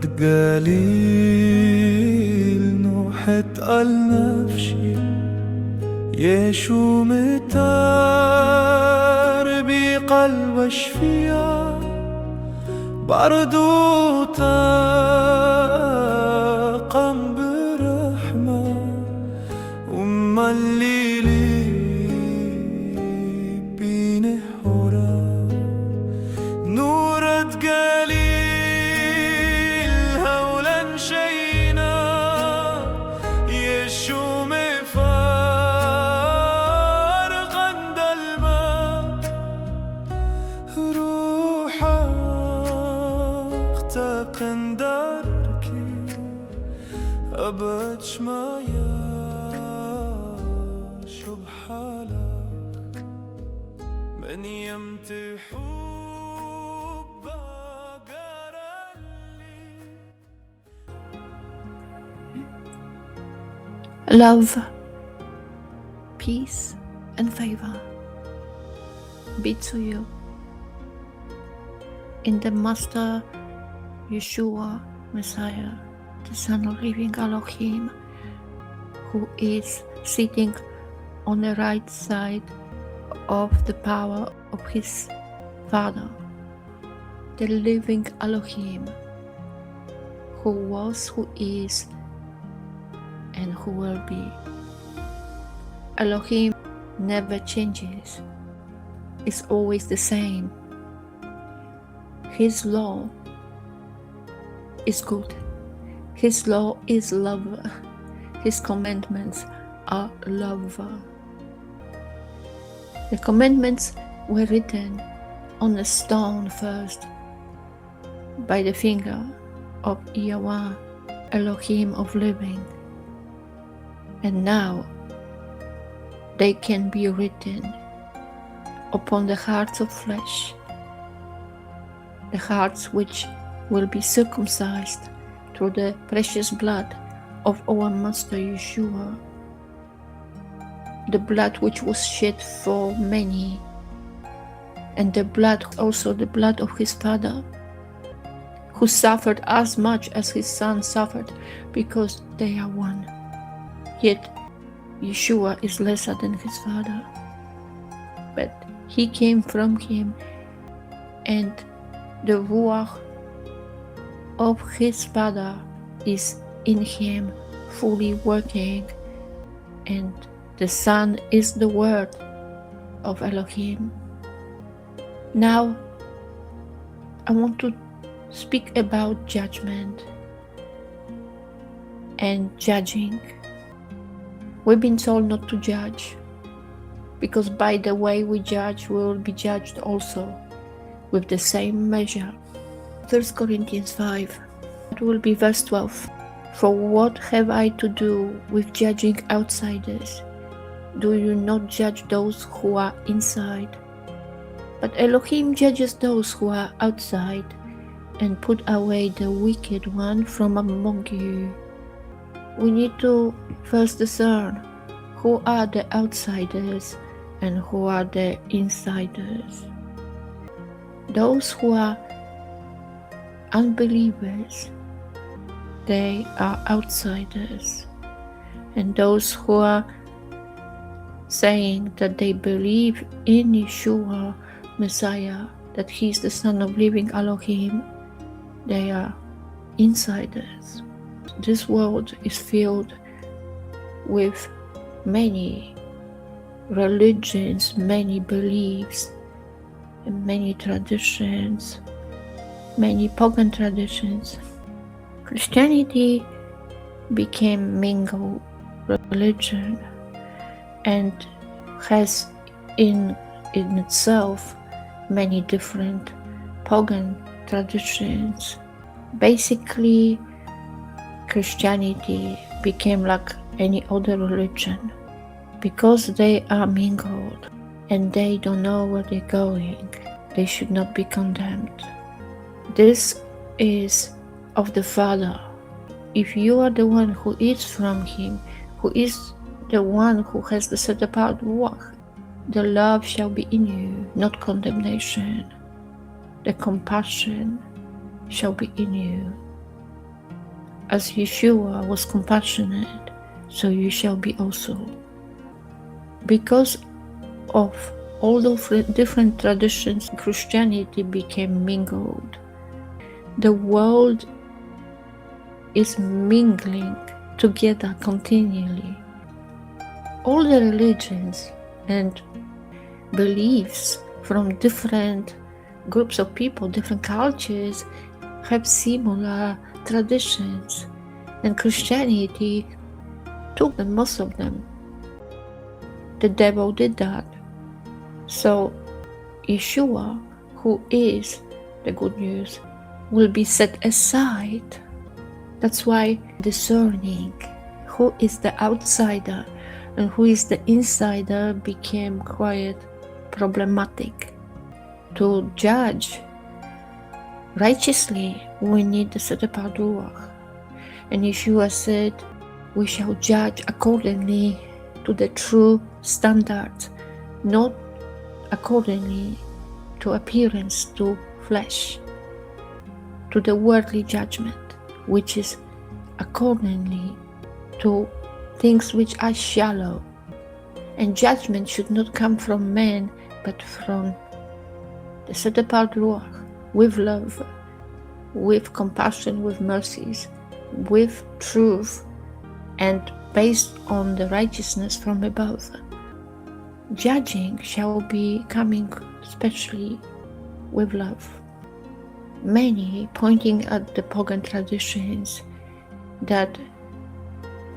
دقليل نوحت على نفسي 𤤄𤄄𝐄 بقلب شفيا برضو تقم برحمة الليلي بينه هورا نورة دقليل هولا شينا 𤤄𝐄𝐄 غند الماء روحا اختاقن داركي أبد شمايا من يمتحو Love, peace, and favor be to you in the Master Yeshua, Messiah, the Son of Living Elohim, who is sitting on the right side of the power of his Father, the living Elohim, who was, who is, and who will be. Elohim never changes, is always the same. His law is good, his law is love, his commandments are love. The commandments were written on a stone first by the finger of Yahweh, Elohim of living, and now they can be written upon the hearts of flesh, the hearts which will be circumcised through the precious blood of our Master Yeshua, the blood which was shed for many, and the blood, also the blood of his Father, who suffered as much as his Son suffered, because they are one. Yet Yeshua is lesser than his Father, but he came from him, and the Ruach of his Father is in him, fully working, and the Son is the Word of Elohim. Now, I want to speak about judgment and judging. We've been told not to judge, because by the way we judge, we will be judged also with the same measure. 1 Corinthians 5, it will be verse 12. For what have I to do with judging outsiders? Do you not judge those who are inside? But Elohim judges those who are outside, and put away the wicked one from among you. We need to first discern who are the outsiders and who are the insiders. Those who are unbelievers, they are outsiders, and those who are saying that they believe in Yeshua, Messiah, that he is the Son of living Elohim, they are insiders. This world is filled with many religions, many beliefs, and many traditions, many pagan traditions. Christianity became mingled religion and has in itself many different pagan traditions. Basically, Christianity became like any other religion because they are mingled and they don't know where they're going. They should not be condemned. This is of the Father. If you are the one who is from Him, who is the one who has the set apart Ruach, the love shall be in you, not condemnation. The compassion shall be in you. As Yeshua was compassionate, so you shall be also. Because of all those different traditions, Christianity became mingled. The world is mingling together continually. All the religions and beliefs from different groups of people, different cultures, have similar traditions, and Christianity took them, most of them. The devil did that. So Yeshua, who is the good news, will be set aside. That's why discerning who is the outsider and who is the insider became quite problematic. To judge righteously, we need the set apart ruach. And Yeshua said, we shall judge accordingly to the true standards, not accordingly to appearance, to flesh, to the worldly judgment, which is accordingly to things which are shallow. And judgment should not come from men, but from the set apart ruach, with love, with compassion, with mercies, with truth, and based on the righteousness from above. Judging shall be coming especially with love. Many pointing at the pagan traditions that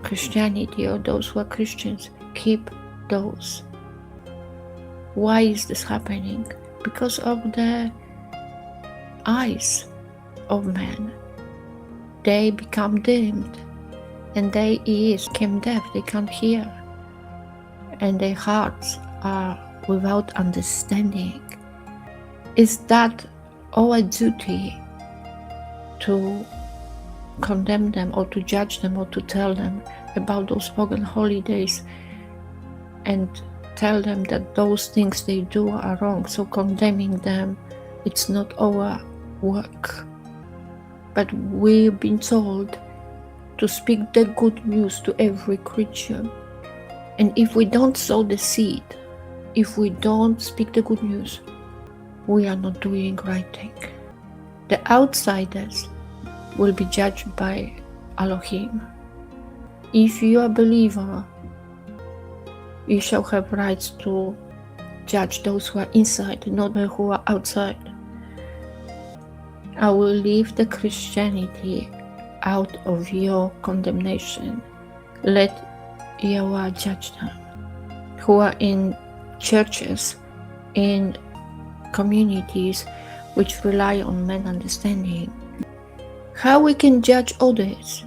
Christianity or those who are Christians keep those. Why is this happening? Because of the eyes of men. They become dimmed, and their ears became deaf, they can't hear, and their hearts are without understanding. Is that our duty to condemn them or to judge them or to tell them about those pagan holidays and tell them that those things they do are wrong? So condemning them, it's not our work. But we've been told to speak the good news to every creature. And if we don't sow the seed, if we don't speak the good news, we are not doing right thing. The outsiders will be judged by Elohim. If you are a believer, you shall have rights to judge those who are inside, not those who are outside. I will leave the Christianity out of your condemnation. Let Yahweh judge them. Who are in churches, in communities which rely on man's understanding. How we can judge others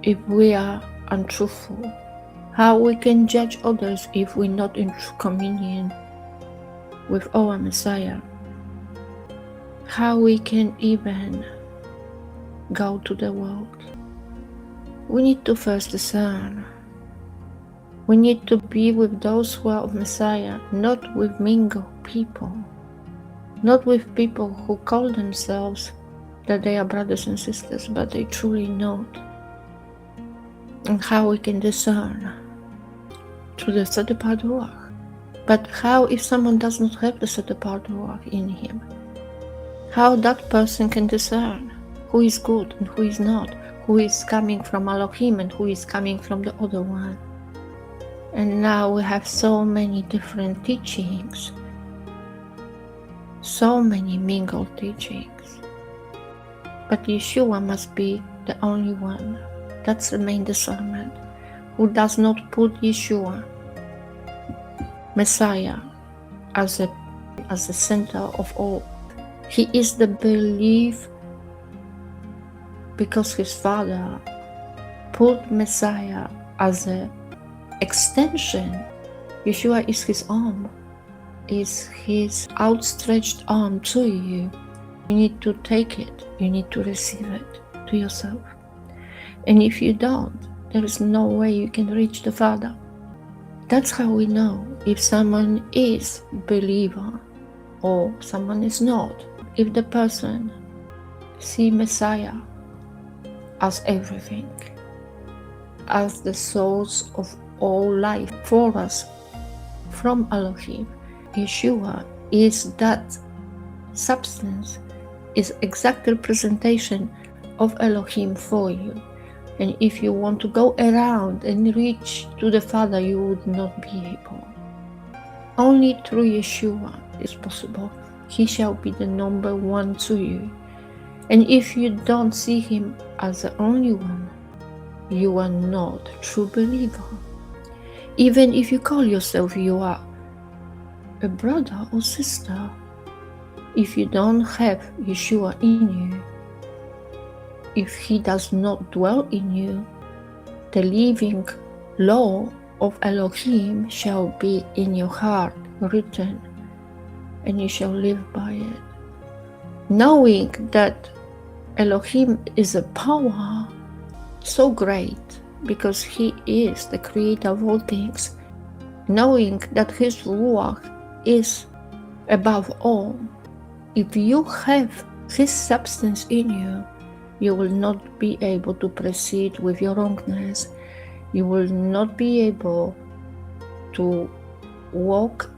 if we are untruthful? How we can judge others if we're not in true communion with our Messiah? How we can even go to the world? We need to first discern. We need to be with those who are of Messiah, not with mingled people, not with people who call themselves that they are brothers and sisters, but they truly not. And how we can discern? Through the set apart ruach. But how if someone does not have the set apart ruach in him? How that person can discern who is good and who is not, who is coming from Elohim and who is coming from the other one? And now we have so many different teachings, so many mingled teachings. But Yeshua must be the only one. That's the main discernment. Who does not put Yeshua, Messiah, as the center of all. He is the belief because his father put Messiah as an extension. Yeshua is his arm, is his outstretched arm to you. You need to take it, you need to receive it to yourself. And if you don't, there is no way you can reach the Father. That's how we know if someone is a believer or someone is not. If the person sees Messiah as everything, as the source of all life for us from Elohim. Yeshua is that substance, is exact representation of Elohim for you. And if you want to go around and reach to the Father, you would not be able. Only through Yeshua is possible. He shall be the number one to you. And if you don't see him as the only one, you are not a true believer. Even if you call yourself you are a brother or sister, if you don't have Yeshua in you, if he does not dwell in you, the living law of Elohim shall be in your heart written, and you shall live by it. Knowing that Elohim is a power so great because he is the creator of all things, knowing that his Ruach is above all, if you have his substance in you, you will not be able to proceed with your wrongness. You will not be able to walk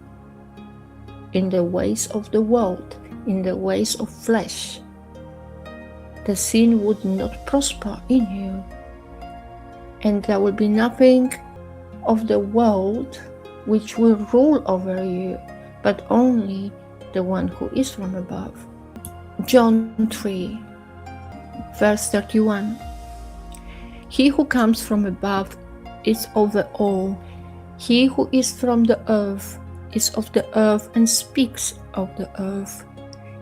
in the ways of the world, in the ways of flesh. The sin would not prosper in you, and there will be nothing of the world which will rule over you, but only the one who is from above. John 3, verse 31. He who comes from above is over all. He who is from the earth is of the earth and speaks of the earth.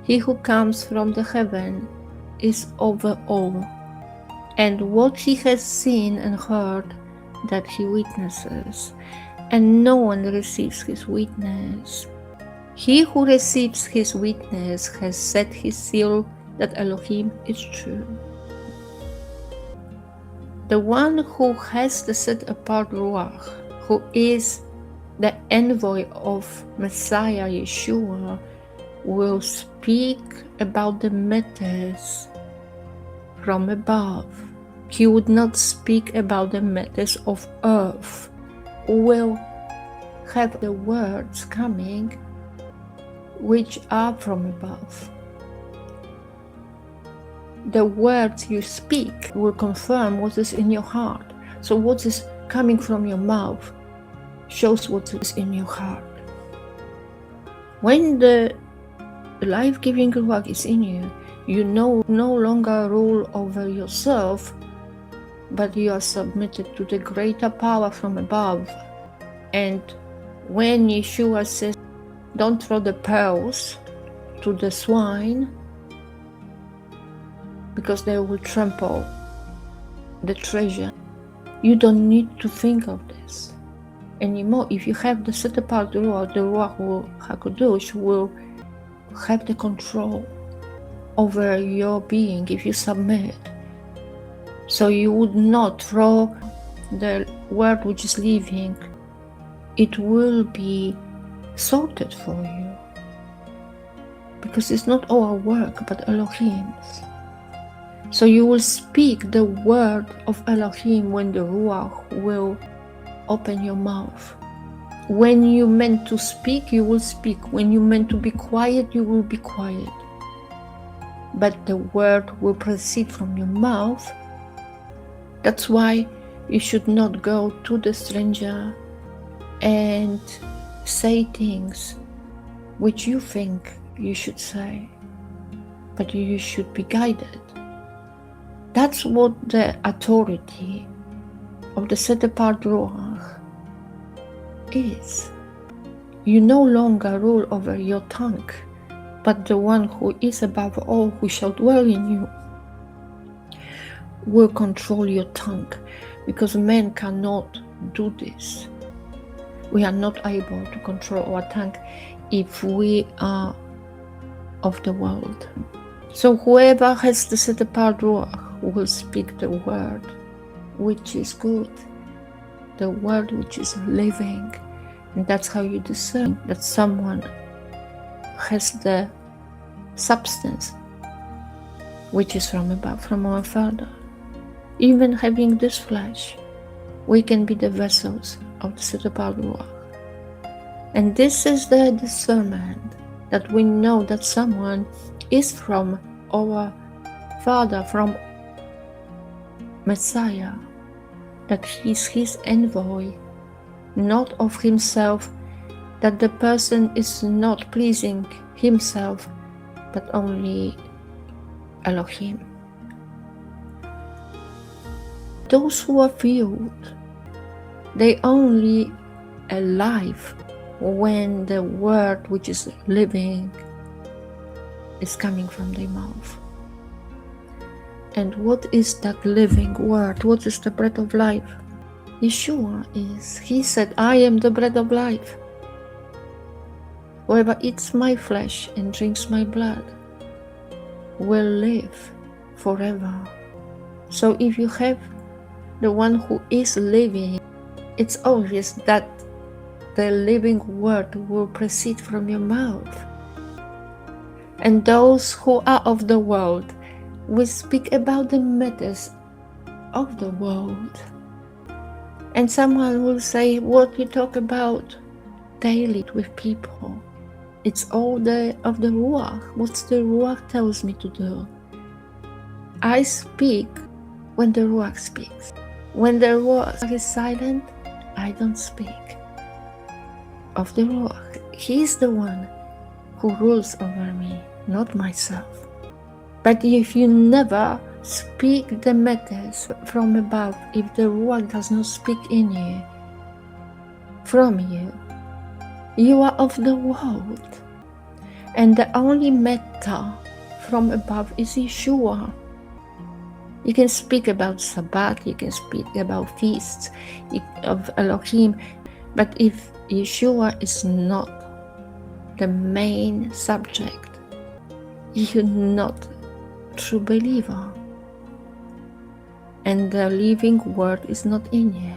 He who comes from the heaven is over all. And what he has seen and heard, that he witnesses, and no one receives his witness. He who receives his witness has set his seal that Elohim is true. The one who has the set apart Ruach, who is the envoy of Messiah Yeshua, will speak about the matters from above. He would not speak about the matters of earth. Will have the words coming which are from above. The words you speak will confirm what is in your heart. So what is coming from your mouth shows what is in your heart. When the life-giving Ruach is in you, you no longer rule over yourself, but you are submitted to the greater power from above. And when Yeshua says, don't throw the pearls to the swine, because they will trample the treasure, you don't need to think of this anymore. If you have the set apart Ruach, the Ruach HaKadosh will have the control over your being if you submit. So you would not throw the word which is living. It will be sorted for you, because it's not our work but Elohim's. So you will speak the word of Elohim when the Ruach will open your mouth. When you meant to speak, you will speak. When you meant to be quiet, you will be quiet. But the word will proceed from your mouth. That's why you should not go to the stranger and say things which you think you should say, but you should be guided. That's what the authority of the set apart Ruach is. You no longer rule over your tongue, but the one who is above all, who shall dwell in you, will control your tongue, because man cannot do this. We are not able to control our tongue if we are of the world. So whoever has the set apart Ruach will speak the word which is good, the word which is living. And that's how you discern that someone has the substance which is from above, from our Father. even having this flesh, we can be the vessels of the set apart Ruach. And this is the discernment, that we know that someone is from our Father, from Messiah, that he is his envoy, not of himself, that the person is not pleasing himself, but only Elohim. Those who are filled, they only alive when the word which is living is coming from their mouth. And what is that living word? What is the bread of life? Yeshua is. He said, I am the bread of life. Whoever eats my flesh and drinks my blood will live forever. So if you have the one who is living, it's obvious that the living word will proceed from your mouth. And those who are of the world will speak about the matters of the world. And someone will say, what you talk about daily with people, it's all of the Ruach. What the Ruach tells me to do. I speak when the Ruach speaks. When the Ruach is silent, I don't speak. Of the Ruach, He is the one who rules over me, not myself. But if you never speak the matters from above, if the Ruach does not speak in you, from you, you are of the world. And the only matter from above is Yeshua. You can speak about Sabbath, you can speak about feasts of Elohim, but if Yeshua is not the main subject, you're not a true believer. And the living word is not in you.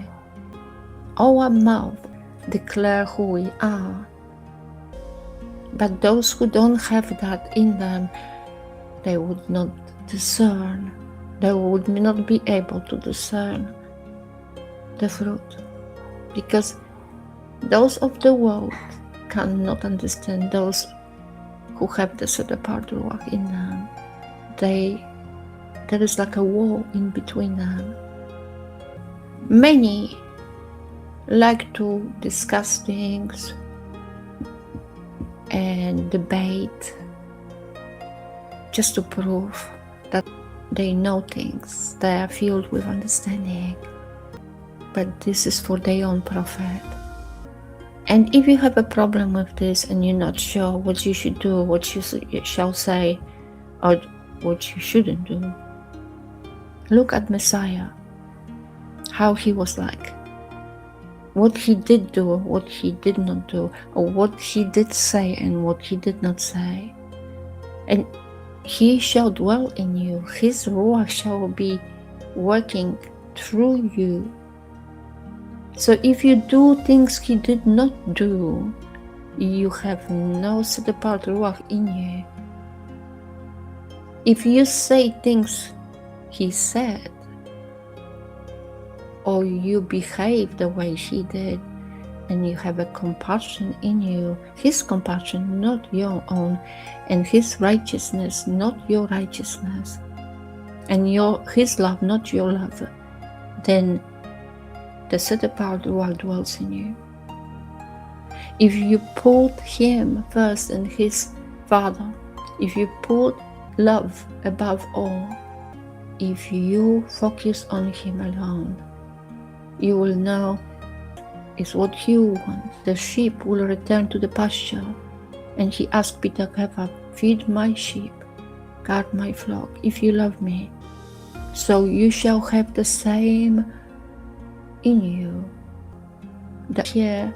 Our mouth declare who we are. But those who don't have that in them, they would not discern. They would not be able to discern the fruit. Because those of the world cannot understand those who have the set apart Ruach in them. There is like a wall in between them. Many like to discuss things and debate just to prove that they know things, they are filled with understanding. But this is for their own profit. And if you have a problem with this and you're not sure what you should do, what you shall say, or what you shouldn't do, look at Messiah, how he was like, what he did do, what he did not do, or what he did say and what he did not say. And he shall dwell in you, his Ruach shall be working through you. So if you do things he did not do, you have no set apart Ruach in you. If you say things he said, or you behave the way he did, and you have a compassion in you, his compassion, not your own, and his righteousness, not your righteousness, and his love, not your love, then the set apart Ruach dwells in you. If you put him first and his Father, if you put love above all, if you focus on him alone, you will know is what you want. The sheep will return to the pasture. And he asked Peter, feed my sheep, guard my flock, if you love me. So you shall have the same in you, the care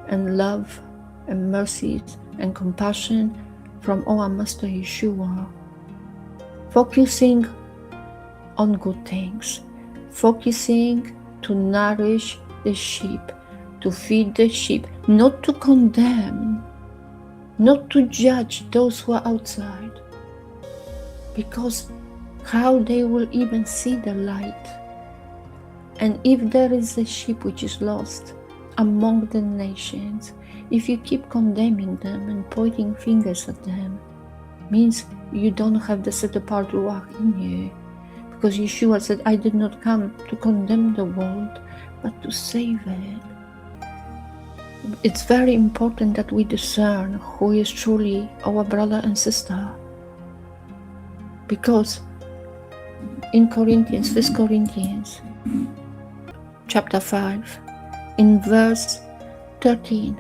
and love and mercy and compassion from our Master Yeshua. Focusing on good things, focusing to nourish the sheep, to feed the sheep, not to condemn, not to judge those who are outside. Because how they will even see the light. And if there is a sheep which is lost among the nations, if you keep condemning them and pointing fingers at them, means you don't have the set apart ruach in you. Because Yeshua said, I did not come to condemn the world, but to save it. It's very important that we discern who is truly our brother and sister. Because in Corinthians, 1 Corinthians, chapter 5, in verse 13,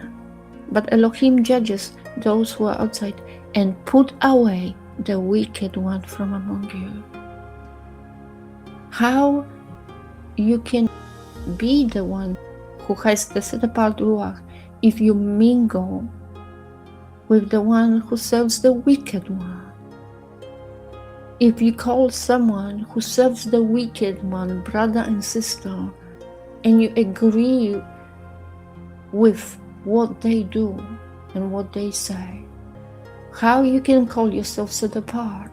but Elohim judges those who are outside and put away the wicked one from among you. How you can be the one who has the set apart ruach if you mingle with the one who serves the wicked one? If you call someone who serves the wicked one brother and sister, and you agree with what they do and what they say, how you can call yourself set apart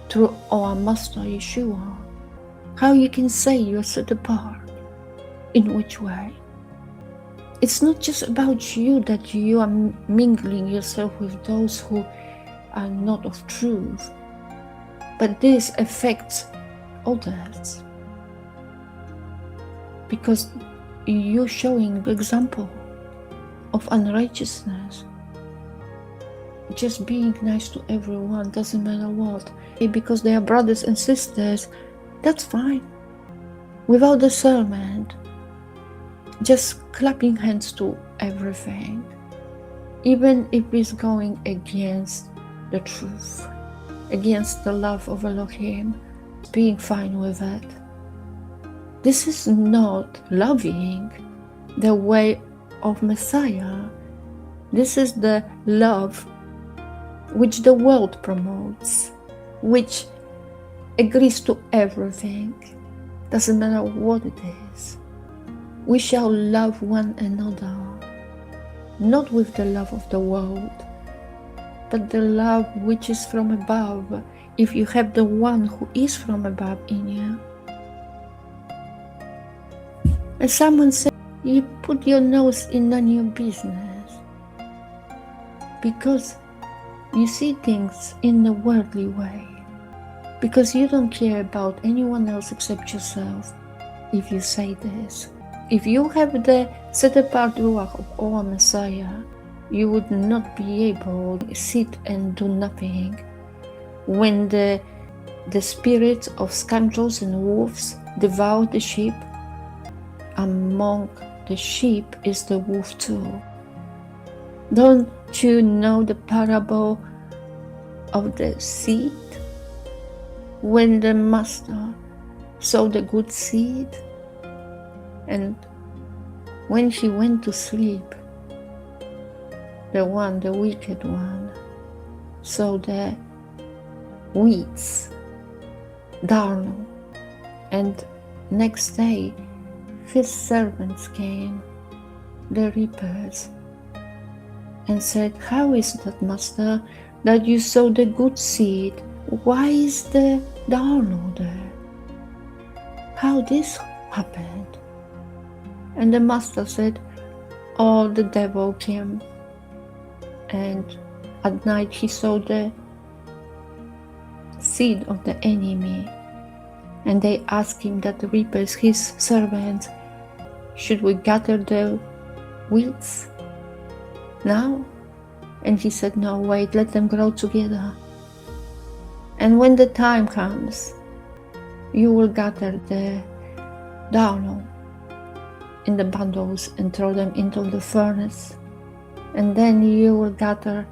through our Master Yeshua? How you can say you're set apart? In which way? It's not just about you, that you are mingling yourself with those who are not of truth, but this affects others, because you're showing the example of unrighteousness. Just being nice to everyone, doesn't matter what, because they are brothers and sisters, that's fine. Without discernment, just clapping hands to everything, even if it's going against the truth, against the love of Elohim, being fine with it. This is not loving the way of Messiah. This is the love which the world promotes, which agrees to everything, doesn't matter what it is. We shall love one another, not with the love of the world, but the love which is from above, if you have the one who is from above in you. And someone said, you put your nose in none of your business, because you see things in the worldly way, because you don't care about anyone else except yourself. If you say this, if you have the set apart ruach of our Messiah, you would not be able to sit and do nothing when the spirits of scoundrels and wolves devour the sheep. Among the sheep is the wolf too. Don't you know the parable of the seed? When the master sowed the good seed, and when he went to sleep, the wicked one, sowed the weeds, darnel, and next day his servants came, the reapers, and said, how is that, master, that you sow the good seed? Why is the darnel there? How this happened? And the master said, oh, the devil came, and at night he sowed the seed of the enemy. And they asked him, that the reapers, his servants, should we gather the weeds now? And he said, no, wait, let them grow together. And when the time comes, you will gather the darnel in the bundles and throw them into the furnace. And then you will gather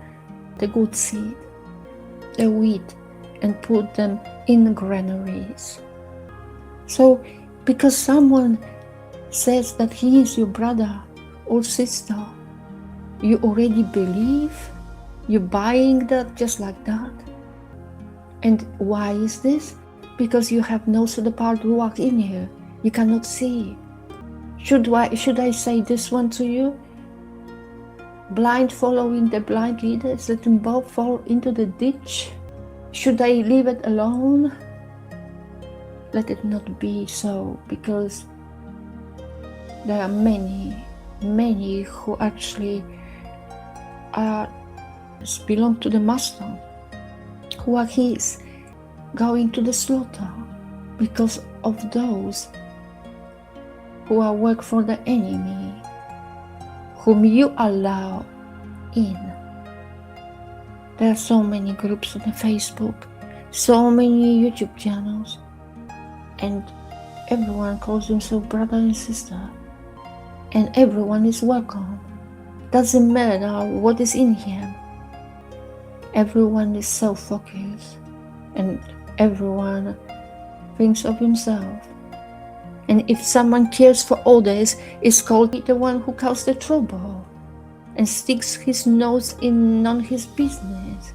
the good seed, the wheat, and put them in granaries. So, because someone says that he is your brother or sister, you already believe? You're buying that just like that? And why is this? Because you have no set apart ruach in you. You cannot see. Should I say this one to you? Blind following the blind leaders, let them both fall into the ditch. Should I leave it alone? let it not be so, because there are many who actually belong to the Master, who are his, going to the slaughter because of those who are work for the enemy, whom you allow in. There are so many groups on Facebook, so many YouTube channels, and everyone calls himself brother and sister, and everyone is welcome. Doesn't matter what is in him. Everyone is self-focused, and everyone thinks of himself. And if someone cares for others, it's called the one who caused the trouble and sticks his nose in none his business.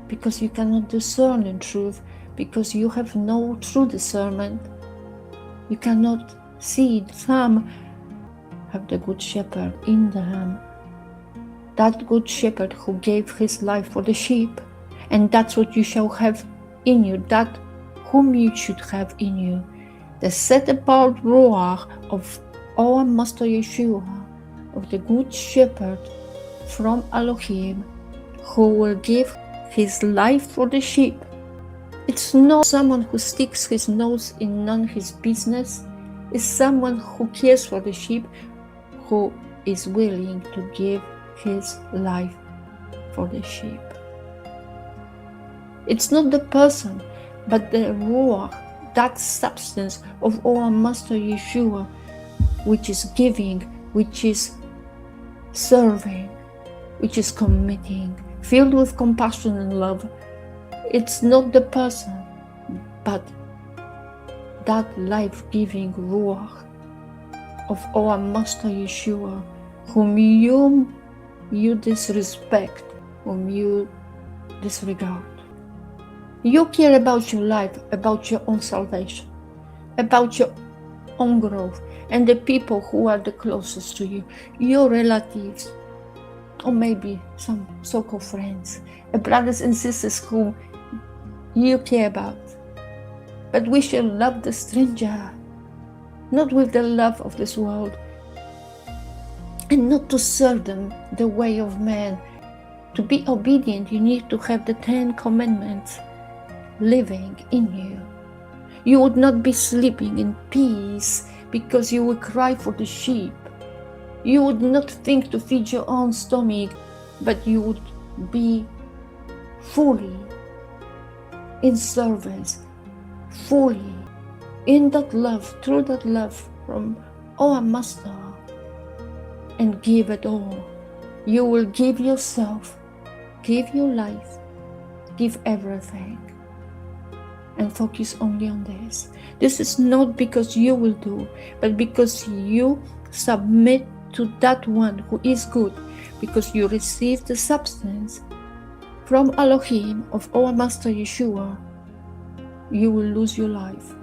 Because you cannot discern the truth, because you have no true discernment. You cannot see some have the good shepherd in them. That good shepherd who gave his life for the sheep. And that's what you shall have in you, that whom you should have in you. The set apart ruach of our Master Yeshua, of the good shepherd from Elohim, who will give his life for the sheep. It's not someone who sticks his nose in none his business. It's someone who cares for the sheep, who is willing to give his life for the sheep. It's not the person, but the ruach, that substance of our Master Yeshua, which is giving, which is serving, which is committing, filled with compassion and love. It's not the person, but that life-giving ruach of our Master Yeshua, whom you disrespect, whom you disregard. You care about your life, about your own salvation, about your own growth, and the people who are the closest to you, your relatives, or maybe some so-called friends, brothers and sisters whom you care about. But we shall love the stranger, not with the love of this world, and not to serve them the way of man. To be obedient, you need to have the 10 commandments living in you. You would not be sleeping in peace because you would cry for the sheep. You would not think to feed your own stomach, but you would be fully in service, fully in that love, through that love from our Master, and give it all. You will give yourself, give your life, give everything, and focus only on this. This is not because you will do, but because you submit to that one who is good, because you receive the substance from Elohim of our Master Yeshua. You will lose your life,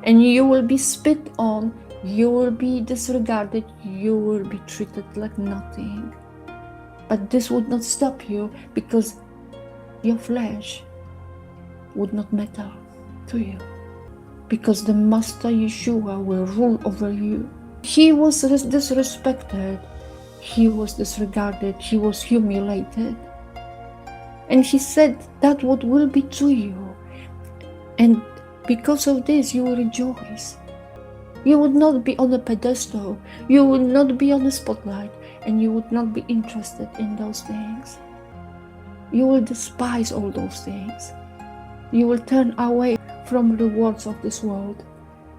and you will be spit on, you will be disregarded, you will be treated like nothing. But this would not stop you, because your flesh would not matter to you, because the Master Yeshua will rule over you. He was disrespected, he was disregarded, he was humiliated, and he said that what will be to you, and because of this you will rejoice. You would not be on a pedestal, you would not be on the spotlight, and you would not be interested in those things. You will despise all those things. You will turn away from rewards of this world,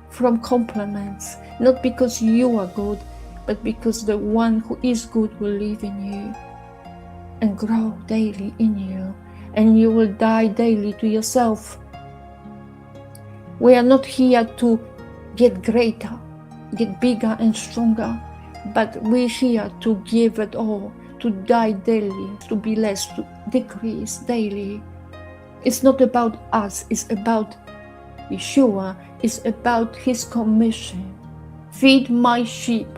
from compliments, not because you are good, but because the one who is good will live in you and grow daily in you, and you will die daily to yourself. We are not here to get greater, get bigger and stronger, but we're here to give it all, to die daily, to be less, to decrease daily. It's not about us, it's about Yeshua, it's about his commission. Feed my sheep,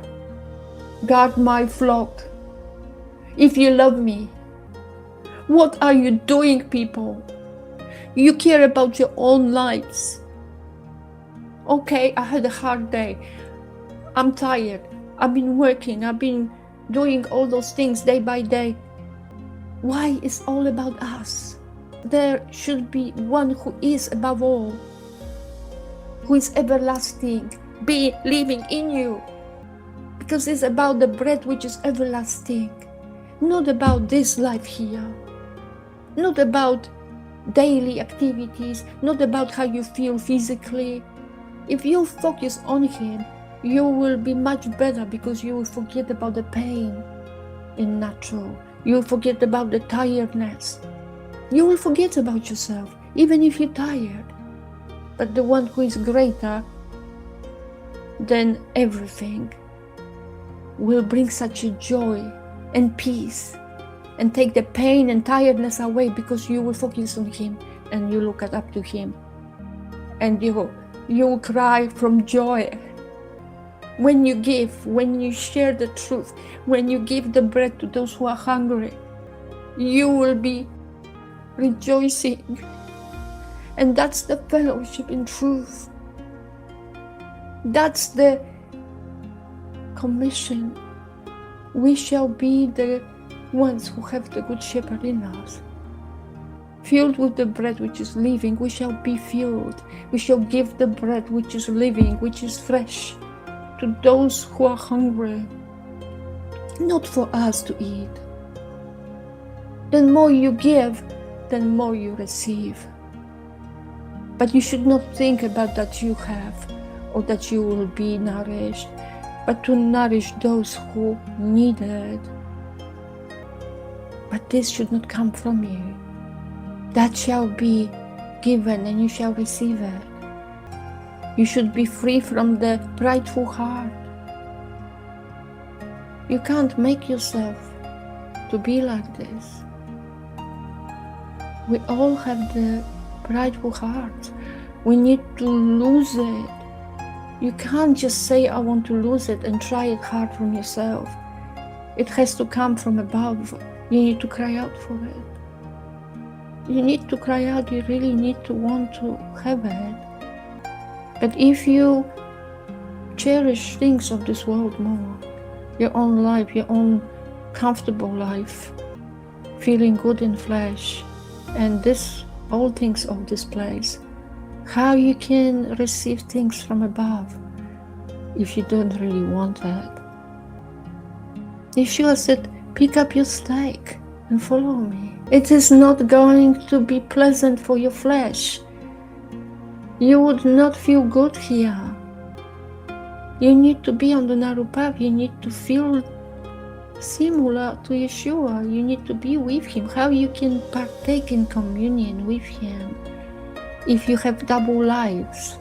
guard my flock. If you love me, what are you doing, people? You care about your own lives. Okay, I had a hard day. I'm tired. I've been working. I've been doing all those things day by day. Why it's all about us? There should be one who is above all, who is everlasting, be living in you. Because it's about the bread which is everlasting, not about this life here, not about daily activities, not about how you feel physically. If you focus on Him, you will be much better, because you will forget about the pain in natural. You will forget about the tiredness. You will forget about yourself, even if you're tired. But the one who is greater than everything will bring such a joy and peace and take the pain and tiredness away, because you will focus on Him and you look up to Him, and you will cry from joy. When you give, when you share the truth, when you give the bread to those who are hungry, you will be rejoicing. And that's the fellowship in truth. That's the commission. We shall be the ones who have the Good Shepherd in us. Filled with the bread which is living, we shall be filled. We shall give the bread which is living, which is fresh, to those who are hungry, not for us to eat. The more you give, the more you receive. But you should not think about that you have or that you will be nourished, but to nourish those who need it. But this should not come from you. That shall be given and you shall receive it. You should be free from the prideful heart. You can't make yourself to be like this. We all have the prideful heart. We need to lose it. You can't just say, I want to lose it, and try it hard from yourself. It has to come from above. You need to cry out for it. You need to cry out. You really need to want to have it. But if you cherish things of this world more, your own life, your own comfortable life, feeling good in flesh, and all things of this place, how you can receive things from above if you don't really want that? Yeshua said, pick up your stake and follow me. It is not going to be pleasant for your flesh. You would not feel good here. You need to be on the narrow path. You need to feel similar to Yeshua. You need to be with Him. How you can partake in communion with Him if you have double lives?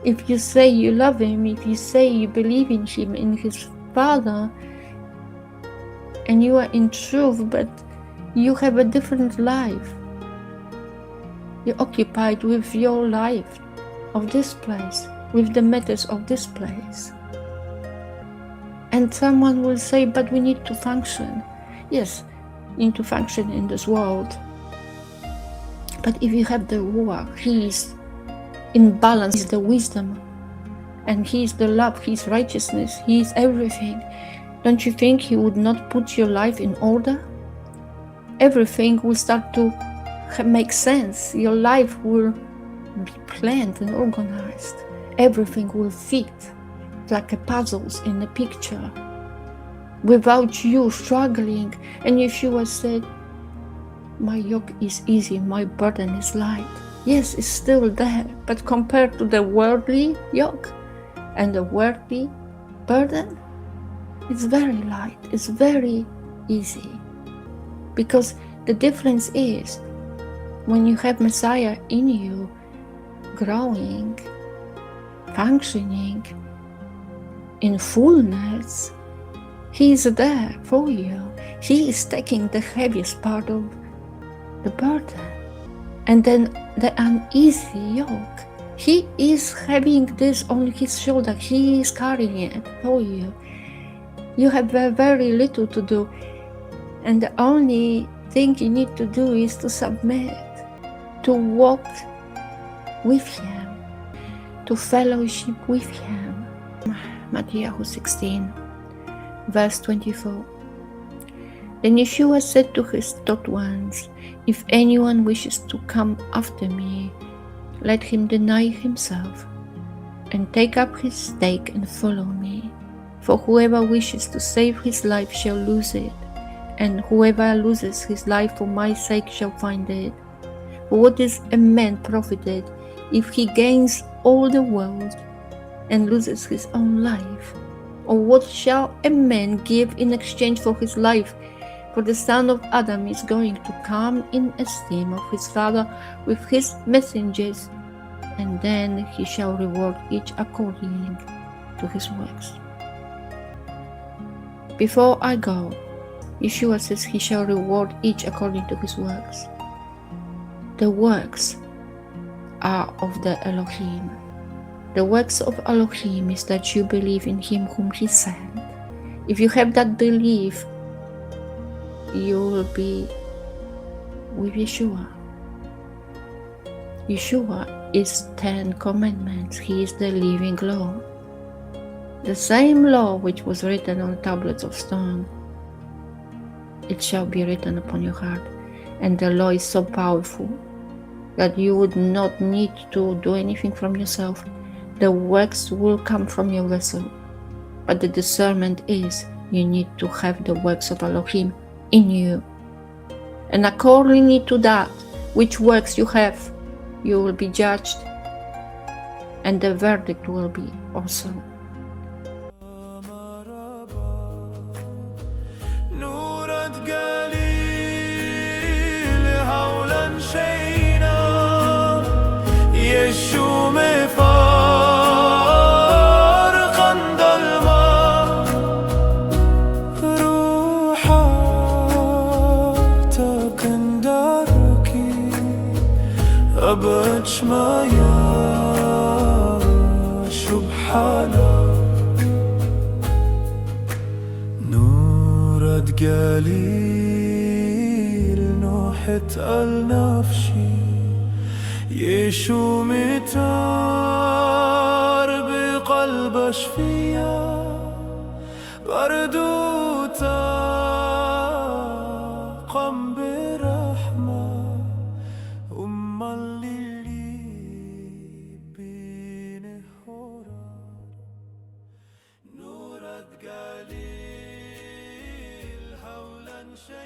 If you say you love Him, if you say you believe in Him, in His Father, and you are in truth, but you have a different life. You're occupied with your life of this place, with the matters of this place. And someone will say, but we need to function. Yes, you need to function in this world. But if you have the Ruach, He is in balance, He is the wisdom, and He is the love, He is righteousness, He is everything. Don't you think He would not put your life in order? Everything will start to make sense. Your life will be planned and organized. Everything will fit like a puzzles in a picture without you struggling. And Yeshua said, my yoke is easy, my burden is light. Yes, it's still there, but compared to the worldly yoke and the worldly burden, it's very light, it's very easy. Because the difference is, when you have Messiah in you, growing, functioning in fullness, He is there for you. He is taking the heaviest part of the burden. And then the uneasy yoke, He is having this on His shoulder. He is carrying it for you. You have very little to do. And the only thing you need to do is to submit to walk with Him, to fellowship with Him. Matthew 16, verse 24. Then Yeshua said to his taught ones, "If anyone wishes to come after me, let him deny himself and take up his stake and follow me. For whoever wishes to save his life shall lose it, and whoever loses his life for my sake shall find it. For what is a man profited if he gains all the world and loses his own life? Or what shall a man give in exchange for his life? For the Son of Adam is going to come in esteem of his Father with his messengers, and then he shall reward each according to his works." Before I go, Yeshua says he shall reward each according to his works. The works are of the Elohim. The works of Elohim is that you believe in him whom he sent. If you have that belief, you will be with Yeshua. Yeshua is 10 commandments. He is the living law. The same law which was written on tablets of stone, it shall be written upon your heart. And the law is so powerful that you would not need to do anything from yourself. The works will come from your vessel. But the discernment is you need to have the works of Elohim in you. And according to that, which works you have, you will be judged, and the verdict will be awesome. نورا دقليل هولا شينا يشو مفارقا ظلما روحاتك اندركي 𝐤𝐄𝐄𝐄 سبحانا نورا دقليل نوحت النفشي يشو متار بقلب شفيا بردوتا قم برحمة اللي بين هورا نورا دقليل هولا شيء